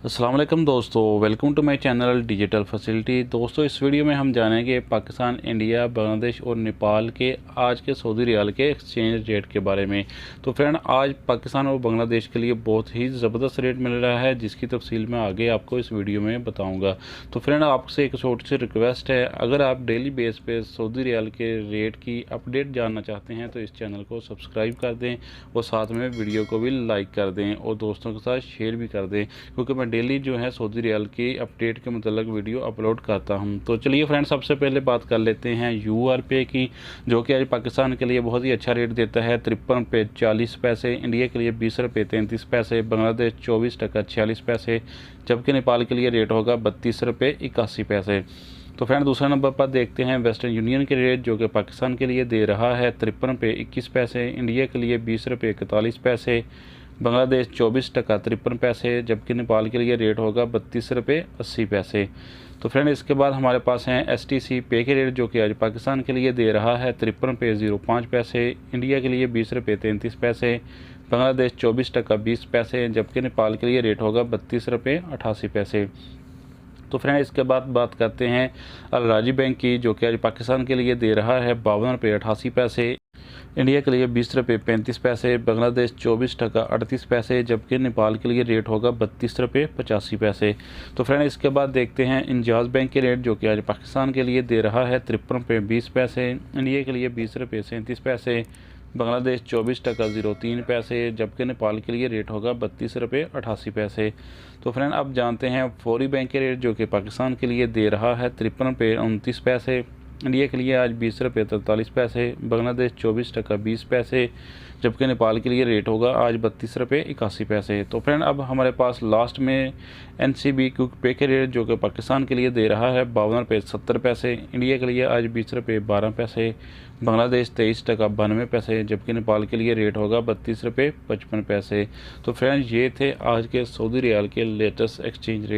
अस्सलाम वालेकुम दोस्तों, welcome to my channel digital facility. दोस्तों, इस वीडियो में हम जानेंगे पाकिस्तान, इंडिया, बांग्लादेश और नेपाल के आज के सऊदी रियाल के एक्सचेंज रेट के बारे में। तो फ्रेंड, आज पाकिस्तान और बांग्लादेश के लिए बहुत ही ज़बरदस्त रेट मिल रहा है, जिसकी तफसील मैं आगे आपको इस वीडियो में बताऊँगा। तो फ्रेंड, आपसे एक छोटी सी रिक्वेस्ट है, अगर आप डेली बेस पे सऊदी रियाल के रेट की अपडेट जानना चाहते हैं तो इस चैनल को सब्सक्राइब कर दें और साथ में वीडियो को भी लाइक कर दें और दोस्तों के साथ शेयर भी कर दें, क्योंकि मैं डेली जो है सऊदी रियाल की अपडेट के मतलब वीडियो अपलोड करता हूं। तो चलिए फ्रेंड्स, सबसे पहले बात कर लेते हैं URP की, जो कि आज पाकिस्तान के लिए बहुत ही अच्छा रेट देता है। 53 रुपये 40 पैसे, इंडिया के लिए 20 रुपये 33 पैसे, बांग्लादेश 24 टका 46 पैसे, जबकि नेपाल के लिए रेट होगा 32 रुपये 81 पैसे। तो फ्रेंड, दूसरा नंबर पर देखते हैं वेस्टर्न यूनियन के रेट, जो कि पाकिस्तान के लिए दे रहा है 53 रुपये 21 पैसे, इंडिया के लिए 20 रुपये 41 पैसे, बांग्लादेश 24 टका 53 पैसे, जबकि नेपाल के लिए रेट होगा 32 रुपये 80 पैसे। तो फ्रेंड, इसके बाद हमारे पास हैं STC पे के रेट, जो कि आज पाकिस्तान के लिए दे रहा है 53 रुपये 05 पैसे, इंडिया के लिए 20 रुपये 33 पैसे, बांग्लादेश 24 टका 20 पैसे, जबकि नेपाल के लिए रेट होगा 32 रुपये 88 पैसे। तो फ्रेंड, इसके बाद बात करते हैं अल राजी बैंक की, जो कि आज पाकिस्तान के लिए दे रहा है 52 रुपये 88 पैसे, इंडिया के लिए 20 रुपये 35 पैसे, बांग्लादेश 24 टका 38 पैसे, जबकि नेपाल के लिए रेट होगा 32 रुपये 85 पैसे। तो फ्रेंड, इसके बाद देखते हैं इंजाज बैंक के रेट, जो कि आज पाकिस्तान के लिए दे रहा है 53 रुपये 20 पैसे, इंडिया के लिए 20 रुपये 37 पैसे, बांग्लादेश 24 टका 03 पैसे, जबकि नेपाल के लिए रेट होगा 32 रुपये 88 पैसे। तो फ्रेंड, अब जानते हैं फौरी बैंक के रेट, जो कि पाकिस्तान के लिए दे रहा है 53 रुपये 29 पैसे, इंडिया के लिए आज 20 रुपये 43 पैसे, बांग्लादेश 24 टका 20 पैसे, जबकि नेपाल के लिए रेट होगा आज 32 रुपये 81 पैसे। तो फ्रेंड, अब हमारे पास लास्ट में NCB क्विक पे के रेट, जो कि पाकिस्तान के लिए दे रहा है 52 रुपये 70 पैसे, इंडिया के लिए आज 20 रुपये 12 पैसे, बांग्लादेश 23 टका 92 पैसे, जबकि नेपाल के लिए रेट होगा 32 रुपये 55 पैसे। तो फ्रेंड, ये थे आज के सऊदी रियाल के लेटेस्ट एक्सचेंज रेट।